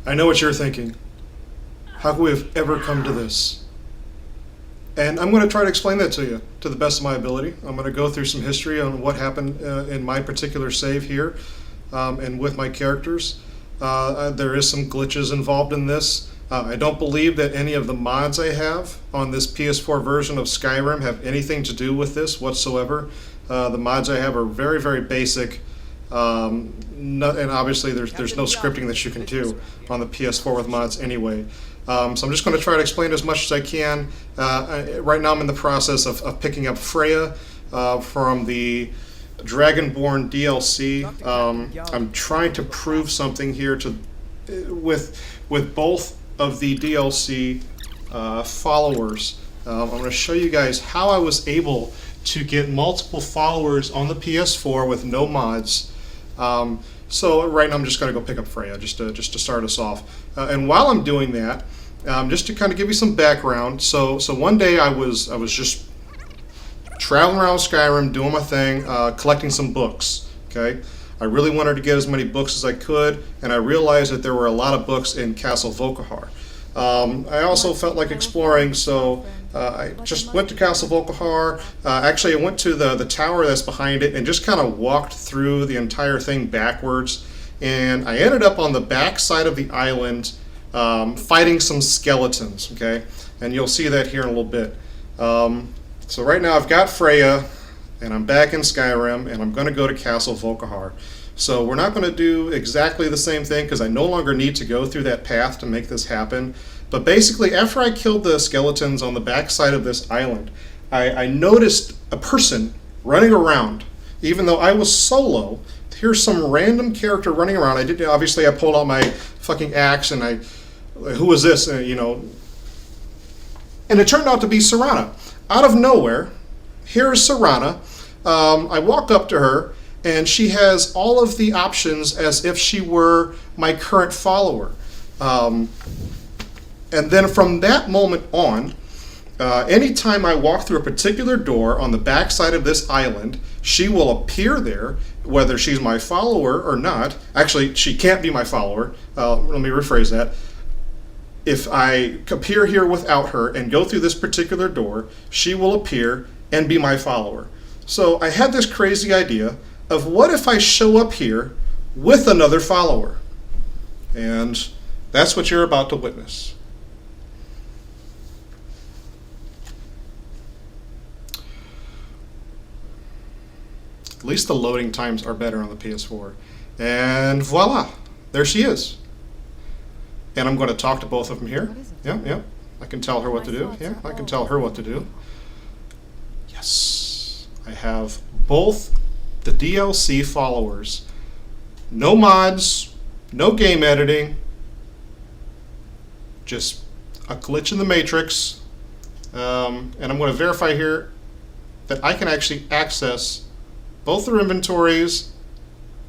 I know what you're thinking. How could we have ever come to this? And I'm going to try to explain that to you to the best of my ability. I'm going to go through some history on what happened in my particular save here and with my characters. There is some glitches involved in this. I don't believe that any of the mods I have on this PS4 version of Skyrim have anything to do with this whatsoever. The mods I have are very, very basic. And obviously there's no scripting that you can do on the PS4 with mods anyway. So I'm just going to try to explain as much as I can. Right now I'm in the process of picking up Freya from the Dragonborn DLC. I'm trying to prove something here with both of the DLC followers. I'm going to show you guys how I was able to get multiple followers on the PS4 with no mods. So right now I'm just going to go pick up Freya just to start us off. And while I'm doing that, just to kind of give you some background, so one day I was just traveling around Skyrim doing my thing, collecting some books. Okay, I really wanted to get as many books as I could, and I realized that there were a lot of books in Castle Volkihar. I also felt like exploring, so I just went to Castle Volkihar. Actually, I went to the tower that's behind it and just kind of walked through the entire thing backwards. And I ended up on the back side of the island fighting some skeletons, okay? And you'll see that here in a little bit. So right now I've got Freya, and I'm back in Skyrim, and I'm going to go to Castle Volkihar. So we're not going to do exactly the same thing because I no longer need to go through that path to make this happen. But basically, after I killed the skeletons on the backside of this island, I noticed a person running around. Even though I was solo, here's some random character running around. Obviously I pulled out my fucking axe and who is this? And it turned out to be Serana. Out of nowhere, here's Serana. I walk up to her, and she has all of the options as if she were my current follower. And then from that moment on, anytime I walk through a particular door on the backside of this island, she will appear there, whether she's my follower or not. Actually, she can't be my follower. Let me rephrase that. If I appear here without her and go through this particular door, she will appear and be my follower. So I had this crazy idea of what if I show up here with another follower? And that's what you're about to witness. At least the loading times are better on the PS4. And voila, there she is. And I'm going to talk to both of them here. Yeah. I can tell her what to do. Yeah, I can tell her what to do. Yes. I have both the DLC followers. No mods, no game editing. Just a glitch in the matrix. And I'm going to verify here that I can actually access both their inventories.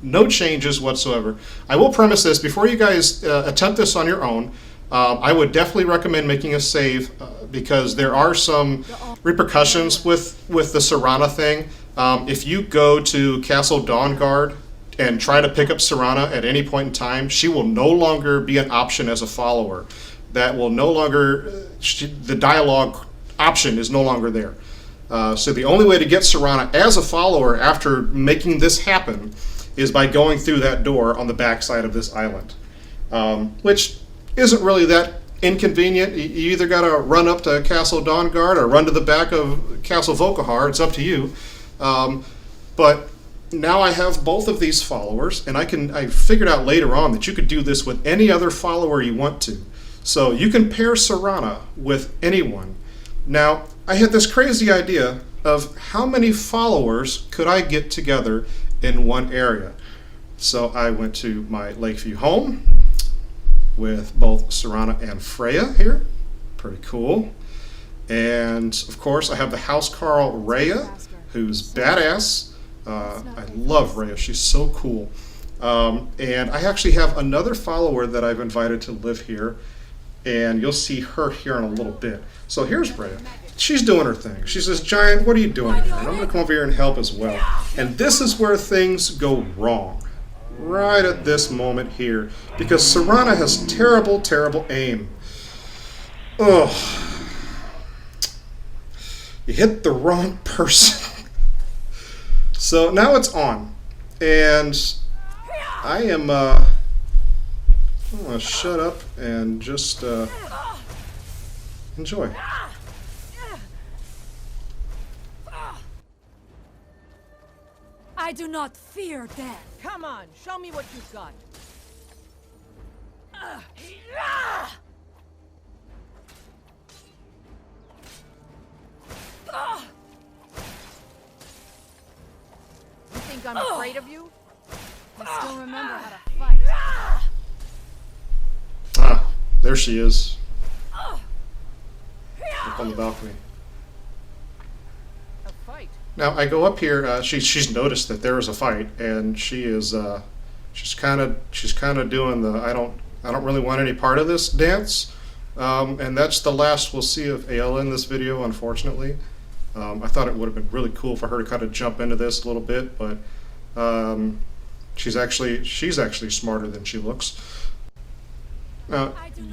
No changes whatsoever. I will premise this, before you guys attempt this on your own, I would definitely recommend making a save because there are some repercussions with the Serana thing. If you go to Castle Dawnguard and try to pick up Serana at any point in time, she will no longer be an option as a follower. That will no longer, the dialogue option is no longer there. So the only way to get Serana as a follower after making this happen is by going through that door on the backside of this island, which isn't really that inconvenient. You either got to run up to Castle Dawnguard or run to the back of Castle Volkihar. It's up to you. But now I have both of these followers, and I figured out later on that you could do this with any other follower you want to. So you can pair Serana with anyone. Now, I had this crazy idea of how many followers could I get together in one area. So I went to my Lakeview home with both Serana and Freya here. Pretty cool. And of course I have the housecarl Rayya, who's badass. I love Rayya, she's so cool. And I actually have another follower that I've invited to live here, and you'll see her here in a little bit. So here's Rayya. She's doing her thing. She says, Giant, what are you doing here? And I'm going to come over here and help as well. And this is where things go wrong. right at this moment here, because Serana has terrible, terrible aim. Ugh. You hit the wrong person. So now it's on, and I am, I want to shut up and just, enjoy. I do not fear death. Come on, show me what you've got. You think I'm afraid of you? I still remember how to fight. Ah, there she is. Up on the balcony. A fight? Now I go up here. She's noticed that there is a fight, and she is she's kind of doing the I don't really want any part of this dance, and that's the last we'll see of Ayla in this video, unfortunately. I thought it would have been really cool for her to kind of jump into this a little bit, but she's actually smarter than she looks.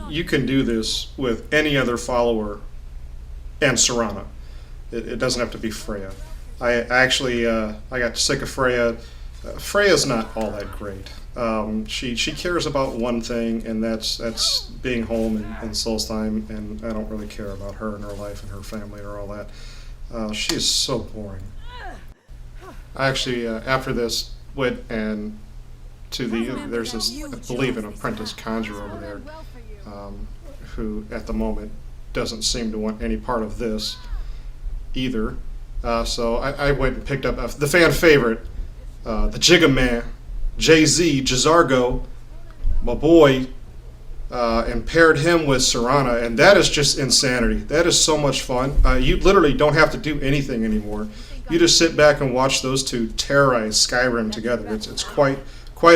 You can do this with any other follower and Serana. It doesn't have to be Freya. I got sick of Freya. Freya's not all that great. She cares about one thing, and that's being home in Solstheim, and I don't really care about her and her life and her family or all that. She is so boring. I actually, after this, went and to there's this, I believe, an apprentice conjurer over there, who at the moment doesn't seem to want any part of this either. So I went and picked up the fan favorite, the Jigga Man, Jay-Z, Jazargo, my boy, and paired him with Serana, and that is just insanity. That is so much fun. You literally don't have to do anything anymore. You just sit back and watch those two terrorize Skyrim together. It's quite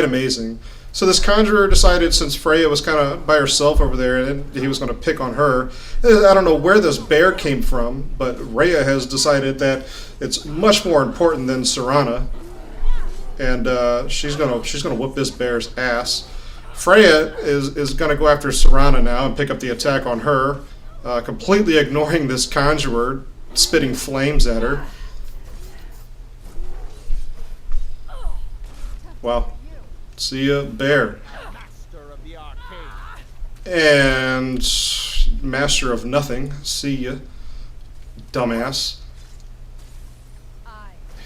amazing. So this conjurer decided, since Freya was kind of by herself over there, and he was going to pick on her. I don't know where this bear came from, but Rayya has decided that it's much more important than Serana, and she's gonna whoop this bear's ass. Freya is going to go after Serana now and pick up the attack on her, completely ignoring this conjurer spitting flames at her. Wow. See ya, bear. And master of nothing. See ya, dumbass.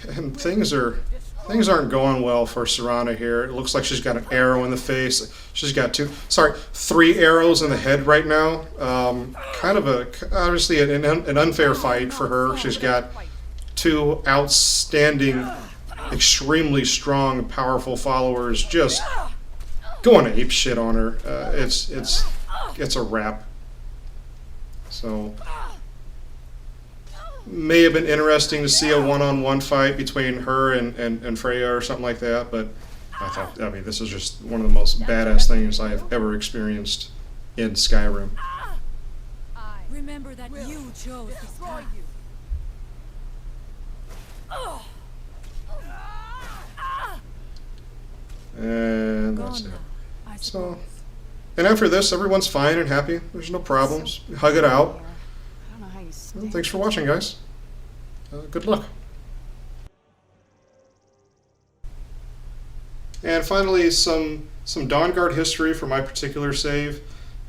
And things aren't going well for Serana here. It looks like she's got an arrow in the face. She's got three arrows in the head right now. Kind of obviously an unfair fight for her. She's got two outstanding, extremely strong, powerful followers just going ape shit on her. It's a wrap. So may have been interesting to see a one-on-one fight between her and Freya or something like that, but I mean, this is just one of the most badass things I have ever experienced in Skyrim. Remember that you chose this path. And that's it. So, and after this, everyone's fine and happy. There's no problems. Hug it out. Well, thanks for watching, guys. Good luck. And finally, some Dawnguard history for my particular save,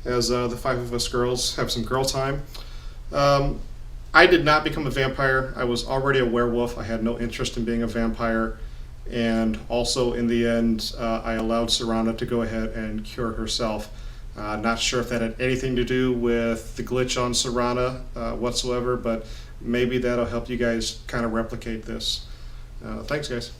as the five of us girls have some girl time. I did not become a vampire. I was already a werewolf. I had no interest in being a vampire. And also, in the end, I allowed Serana to go ahead and cure herself. Not sure if that had anything to do with the glitch on Serana whatsoever, but maybe that'll help you guys kind of replicate this. Thanks, guys.